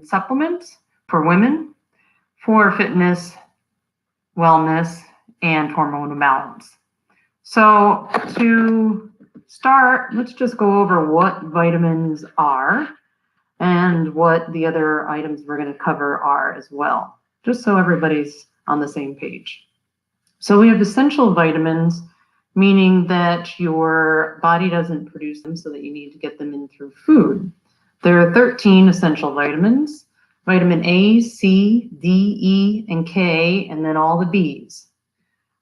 supplements for women for fitness, wellness, and hormonal balance. So to start, let's just go over what vitamins are and what the other items we're going to cover are as well, just so everybody's on the same page. So we have essential vitamins, meaning that your body doesn't produce them, so that you need to get them in through food. There are 13 essential vitamins: vitamin A, C, D, E, and K, and then all the B's.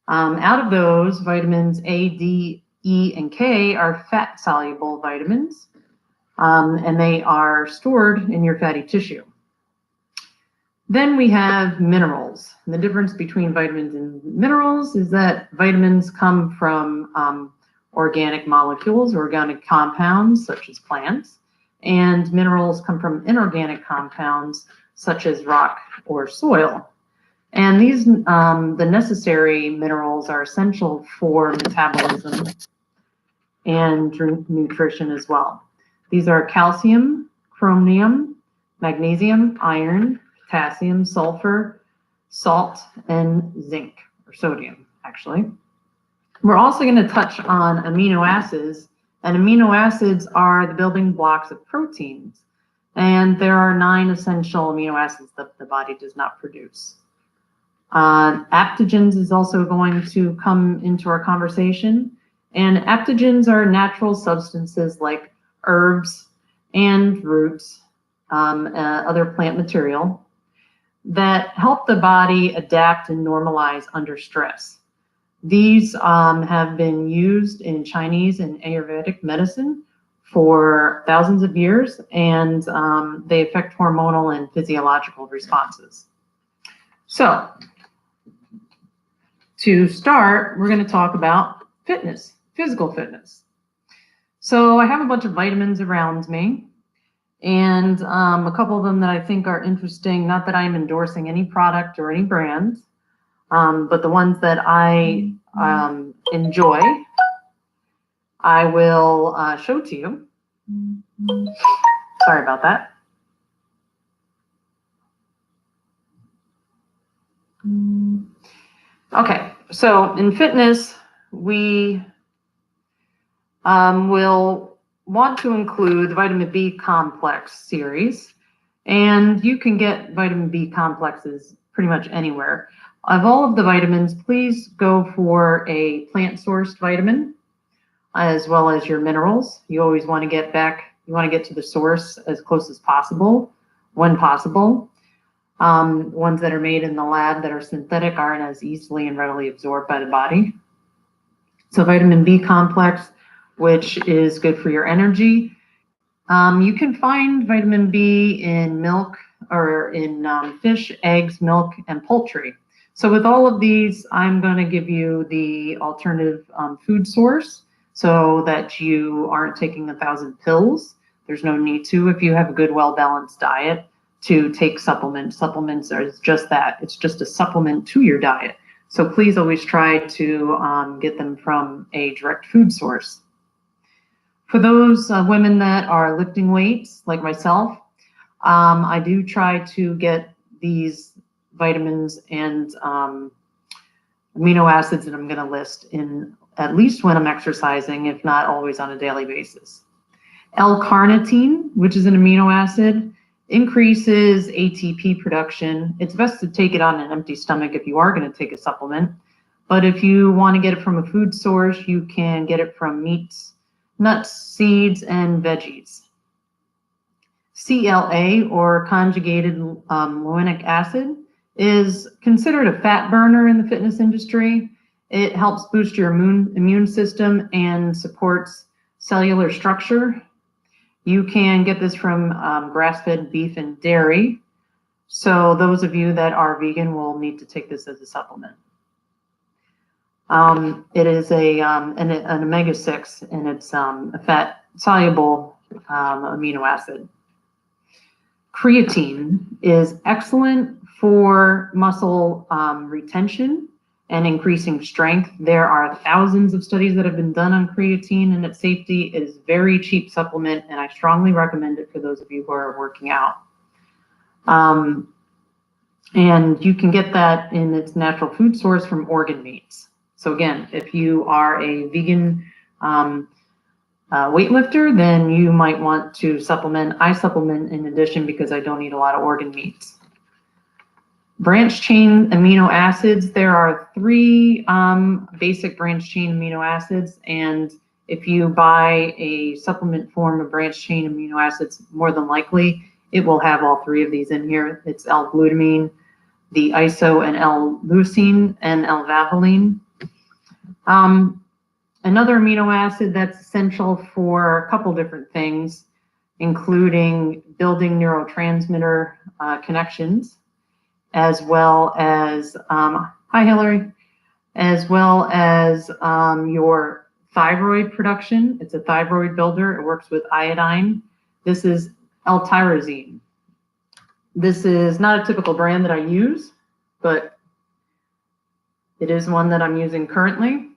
Out of those, vitamins A, D, E, and K are fat-soluble vitamins, and they are stored in your fatty tissue. Then we have minerals. And the difference between vitamins and minerals is that vitamins come from organic molecules, organic compounds, such as plants, and minerals come from inorganic compounds, such as rock or soil. And these, the necessary minerals are essential for metabolism and nutrition as well. These are calcium, chromium, magnesium, iron, potassium, sulfur, salt, and zinc, or sodium, actually. We're also going to touch on amino acids, and amino acids are the building blocks of proteins. And there are 9 essential amino acids that the body does not produce. Adaptogens is also going to come into our conversation. And adaptogens are natural substances like herbs and roots, other plant material, that help the body adapt and normalize under stress. These have been used in Chinese and Ayurvedic medicine for thousands of years, and they affect hormonal and physiological responses. So, to start, we're going to talk about fitness, physical fitness. So I have a bunch of vitamins around me, and a couple of them that I think are interesting, not that I'm endorsing any product or any brand, but the ones that I enjoy, I will show to you. Sorry about that. Okay, so in fitness, we will want to include the vitamin B complex series, and you can get vitamin B complexes pretty much anywhere. Of all of the vitamins, please go for a plant-sourced vitamin, as well as your minerals. You always want to get back, you want to get to the source as close as possible, when possible. Ones that are made in the lab that are synthetic aren't as easily and readily absorbed by the body. So vitamin B complex, which is good for your energy. You can find vitamin B in milk, or in fish, eggs, milk, and poultry. So with all of these, I'm going to give you the alternative food source so that you aren't taking 1,000 pills. There's no need to if you have a good, well-balanced diet to take supplements. Supplements are just that. It's just a supplement to your diet. So please always try to get them from a direct food source. For those women that are lifting weights, like myself, I do try to get these vitamins and amino acids that I'm going to list in at least when I'm exercising, if not always on a daily basis. L-carnitine, which is an amino acid, increases ATP production. It's best to take it on an empty stomach if you are going to take a supplement. But if you want to get it from a food source, you can get it from meats, nuts, seeds, and veggies. CLA, or conjugated linoleic acid, is considered a fat burner in the fitness industry. It helps boost your immune system and supports cellular structure. You can get this from grass-fed beef and dairy. So those of you that are vegan will need to take this as a supplement. It is an omega-6, and it's a fat-soluble amino acid. Creatine is excellent for muscle retention and increasing strength. There are thousands of studies that have been done on creatine and its safety. It is a very cheap supplement, and I strongly recommend it for those of you who are working out. And you can get that in its natural food source from organ meats. So again, if you are a vegan weightlifter, then you might want to supplement. I supplement in addition because I don't eat a lot of organ meats. Branch chain amino acids. There are 3 basic branch chain amino acids, and if you buy a supplement form of branch chain amino acids, more than likely it will have all 3 of these in here. It's L-glutamine, the iso and L-leucine, and L-valvoline. Another amino acid that's essential for a couple different things, including building neurotransmitter connections, as well as, hi Hillary, as well as your thyroid production. It's a thyroid builder. It works with iodine. This is L-tyrosine. This is not a typical brand that I use, but it is one that I'm using currently.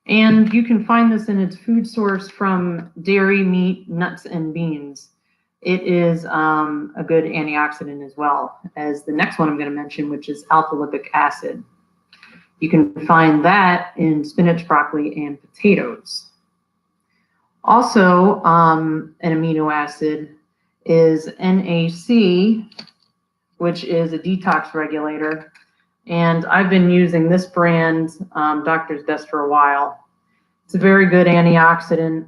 And you can find this in its food source from dairy, meat, nuts, and beans. It is a good antioxidant as well as the next one I'm going to mention, which is alpha-lipoic acid. You can find that in spinach, broccoli, and potatoes. Also, an amino acid is NAC, which is a detox regulator. And I've been using this brand, Doctor's Best, for a while. It's a very good antioxidant,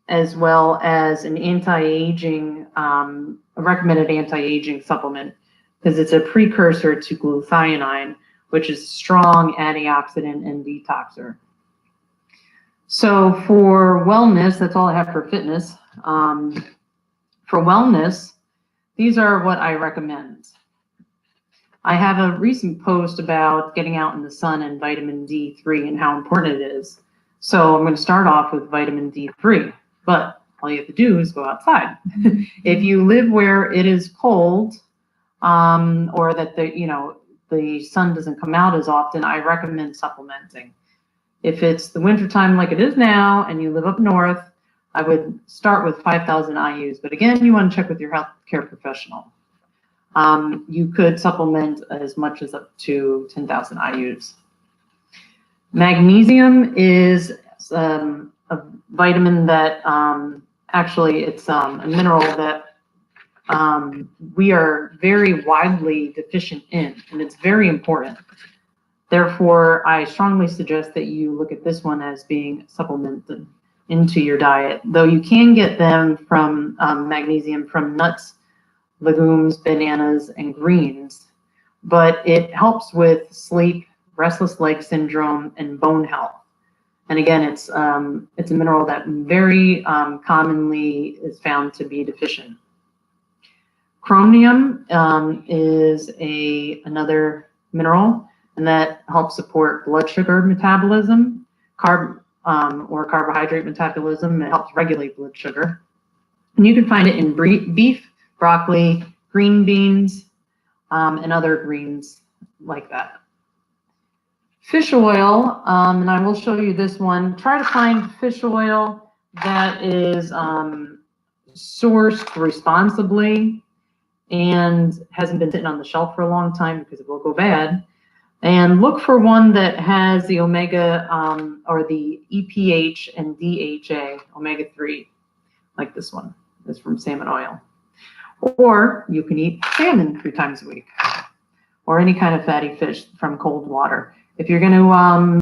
as well as an anti-aging, a recommended anti-aging supplement, because it's a precursor to glutathione, which is a strong antioxidant and detoxer. So for wellness, that's all I have for fitness. For wellness, these are what I recommend. I have a recent post about getting out in the sun and vitamin D3 and how important it is. So I'm going to start off with vitamin D3, but all you have to do is go outside. If you live where it is cold, or that the sun doesn't come out as often, I recommend supplementing. If it's the wintertime like it is now and you live up north, I would start with 5,000 IUs. But again, you want to check with your healthcare professional. You could supplement as much as up to 10,000 IUs. Magnesium is a vitamin that actually it's a mineral that we are very widely deficient in, and it's very important. Therefore, I strongly suggest that you look at this one as being supplemented into your diet, though you can get them from magnesium from nuts, legumes, bananas, and greens, but it helps with sleep, restless leg syndrome, and bone health. And again, it's a mineral that very commonly is found to be deficient. Chromium is another mineral, and that helps support blood sugar metabolism, or carbohydrate metabolism. It helps regulate blood sugar. And you can find it in beef, broccoli, green beans, and other greens like that. Fish oil, and I will show you this one. Try to find fish oil that is sourced responsibly and hasn't been sitting on the shelf for a long time because it will go bad. And look for one that has the omega or the EPH and DHA, omega-3, like this one. It's from salmon oil. Or you can eat salmon 3 times a week, or any kind of fatty fish from cold water. If you're going to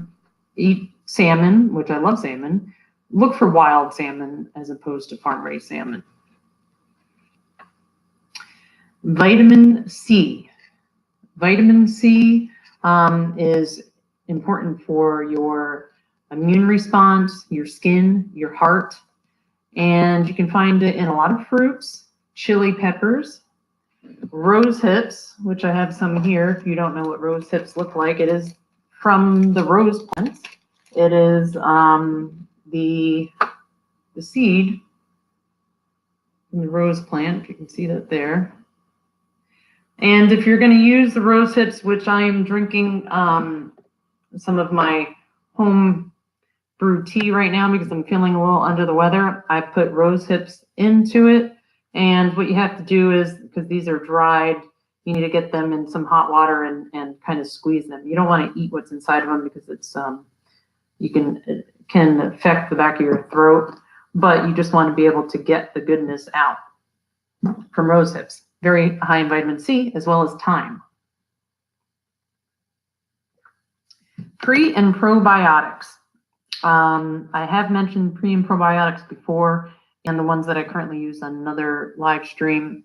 eat salmon, which I love salmon, look for wild salmon as opposed to farm-raised salmon. Vitamin C. Vitamin C is important for your immune response, your skin, your heart, and you can find it in a lot of fruits, chili peppers, rose hips, which I have some here. If you don't know what rose hips look like, it is from the rose plant. It is the seed in the rose plant, if you can see that there. And if you're going to use the rose hips, which I am drinking some of my home brewed tea right now because I'm feeling a little under the weather, I put rose hips into it. And what you have to do is because these are dried. You need to get them in some hot water and kind of squeeze them. You don't want to eat what's inside of them because it's it can affect the back of your throat, but you just want to be able to get the goodness out from rose hips. Very high in vitamin C as well as thyme. Pre and probiotics. I have mentioned pre and probiotics before, and the ones that I currently use on another live stream.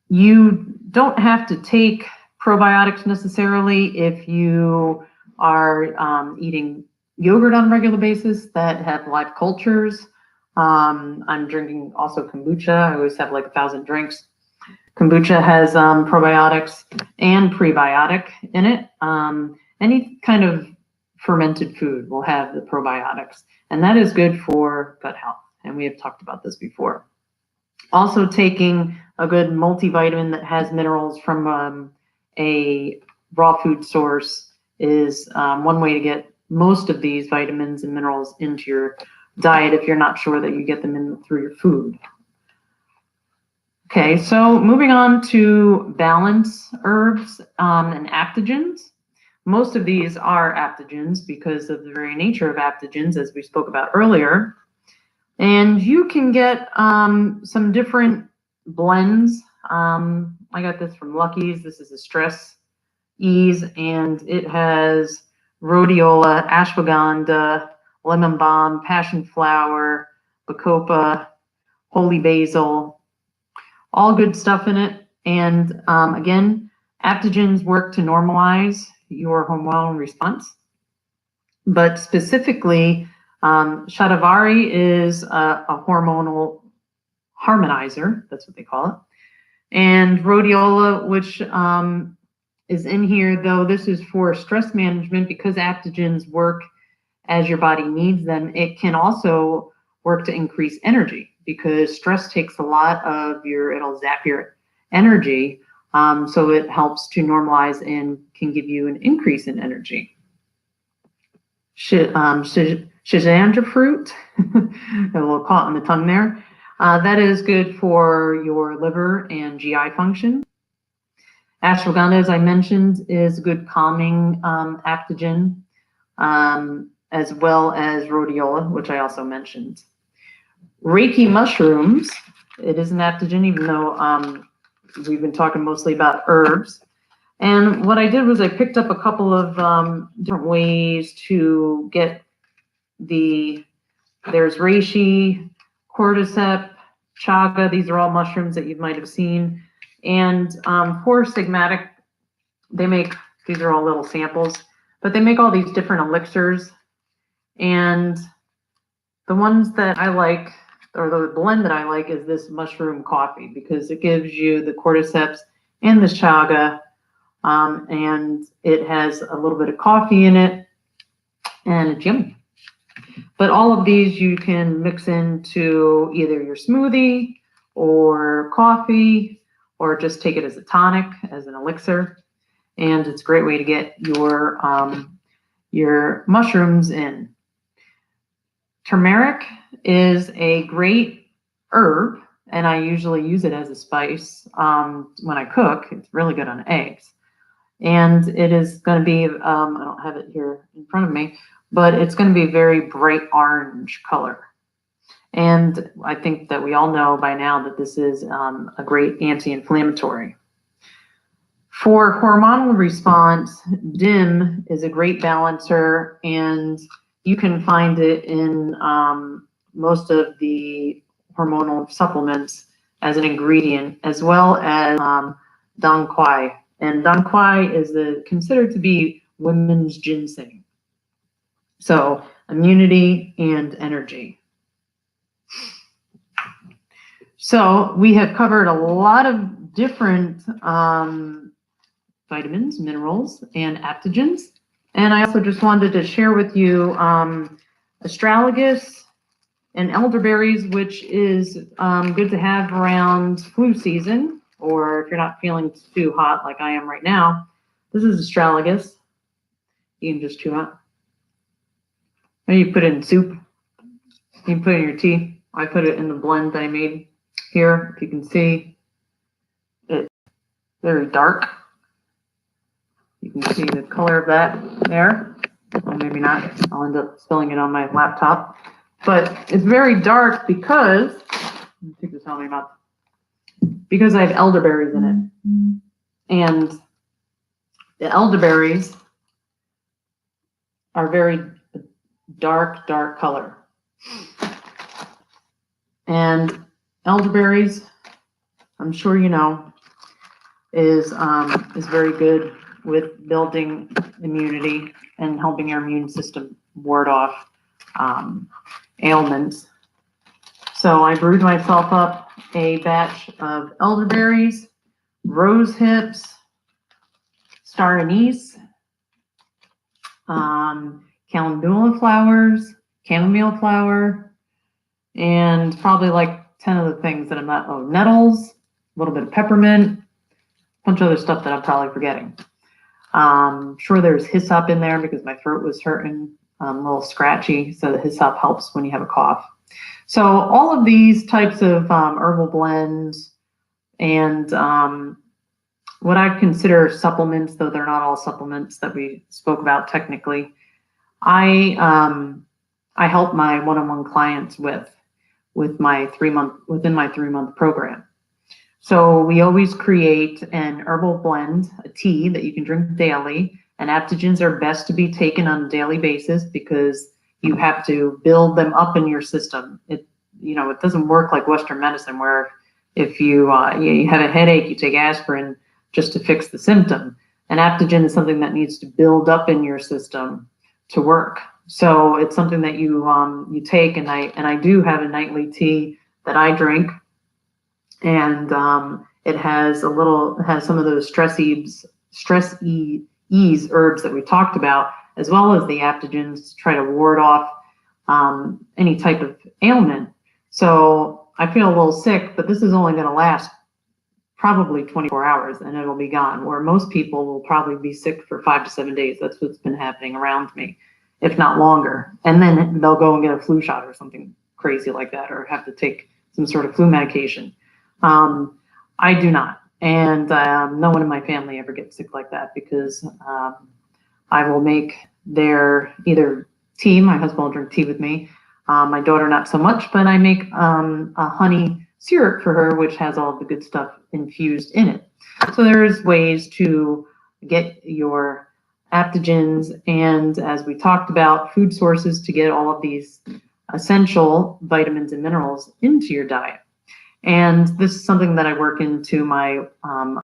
You don't have to take probiotics necessarily if you are eating yogurt on a regular basis that have live cultures. I'm drinking also kombucha. I always have like 1,000 drinks. Kombucha has probiotics and prebiotic in it. Any kind of fermented food will have the probiotics, and that is good for gut health. And we have talked about this before. Also, taking a good multivitamin that has minerals from a raw food source is one way to get most of these vitamins and minerals into your diet if you're not sure that you get them in through your food. Okay, so moving on to balance herbs and adaptogens. Most of these are adaptogens because of the very nature of adaptogens, as we spoke about earlier. And you can get some different blends. I got this from Lucky's. This is a stress ease, and it has rhodiola, ashwagandha, lemon balm, passion flower, bacopa, holy basil, all good stuff in it. And again, adaptogens work to normalize your hormonal response. But specifically, shatavari is a hormonal harmonizer. That's what they call it. And rhodiola, which is in here, though this is for stress management because adaptogens work as your body needs them. It can also work to increase energy because stress takes a lot of it'll zap your energy. So it helps to normalize and can give you an increase in energy. Shijandra fruit, a little caught on the tongue there. That is good for your liver and GI function. Ashwagandha, as I mentioned, is a good calming adaptogen, as well as rhodiola, which I also mentioned. Reiki mushrooms, it is an adaptogen, even though we've been talking mostly about herbs. And what I did was I picked up a couple of different ways to get there's reishi, cordyceps, chaga. These are all mushrooms that you might have seen. And for Sigmatic, these are all little samples, but they make all these different elixirs. And the ones that I like, or the blend that I like, is this mushroom coffee because it gives you the cordyceps and the chaga, and it has a little bit of coffee in it, and it's yummy. But all of these you can mix into either your smoothie or coffee, or just take it as a tonic, as an elixir, and it's a great way to get your mushrooms in. Turmeric is a great herb, and I usually use it as a spice when I cook. It's really good on eggs. And it is going to be, I don't have it here in front of me, but it's going to be a very bright orange color. And I think that we all know by now that this is a great anti-inflammatory. For hormonal response, DIM is a great balancer, and you can find it in most of the hormonal supplements as an ingredient, as well as Dong Quai. And Dong Quai is considered to be women's ginseng. So immunity and energy. So we have covered a lot of different vitamins, minerals, and adaptogens. And I also just wanted to share with you astragalus and elderberries, which is good to have around flu season, or if you're not feeling too hot like I am right now. This is astragalus. You can just chew out. Or you put it in soup. You can put it in your tea. I put it in the blend that I made Here, if you can see, it's very dark. You can see the color of that there. Well, maybe not. I'll end up spilling it on my laptop. But it's very dark because, let me take this on my mouth, because I have elderberries in it. And the elderberries are very dark, dark color. And elderberries, I'm sure you know, is very good with building immunity and helping your immune system ward off ailments. So I brewed myself up a batch of elderberries, rose hips, star anise, calendula flowers, chamomile flower, and probably like 10 other things that I'm not, nettles, a little bit of peppermint, a bunch of other stuff that I'm probably forgetting. Sure there's hyssop in there because my throat was hurting, a little scratchy, so the hyssop helps when you have a cough. So all of these types of herbal blends and what I consider supplements, though they're not all supplements that we spoke about technically, I help my one-on-one clients within my 3-month program. So we always create an herbal blend, a tea that you can drink daily, and adaptogens are best to be taken on a daily basis because you have to build them up in your system. It doesn't work like Western medicine where if you have a headache, you take aspirin just to fix the symptom. An adaptogen is something that needs to build up in your system to work. So it's something that you take, and I do have a nightly tea that I drink, and it has some of those stress ease herbs that we talked about, as well as the adaptogens to try to ward off any type of ailment. So I feel a little sick, but this is only going to last probably 24 hours and it'll be gone, where most people will probably be sick for 5 to 7 days. That's what's been happening around me, if not longer. And then they'll go and get a flu shot or something crazy like that, or have to take some sort of flu medication. I do not. And no one in my family ever gets sick like that because I will make their either tea, my husband will drink tea with me, my daughter not so much, but I make a honey syrup for her, which has all the good stuff infused in it. So there's ways to get your adaptogens and, as we talked about, food sources to get all of these essential vitamins and minerals into your diet. And this is something that I work into my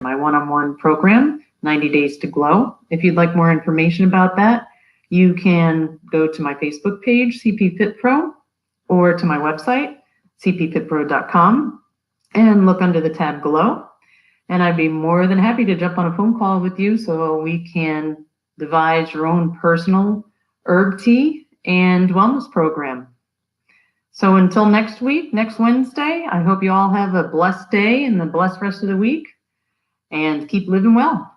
my one-on-one program, 90 Days to Glow. If you'd like more information about that, you can go to my Facebook page, CP Fit Pro, or to my website, cpfitpro.com, and look under the tab Glow. And I'd be more than happy to jump on a phone call with you so we can devise your own personal herb tea and wellness program. So until next week, next Wednesday, I hope you all have a blessed day and a blessed rest of the week, and keep living well.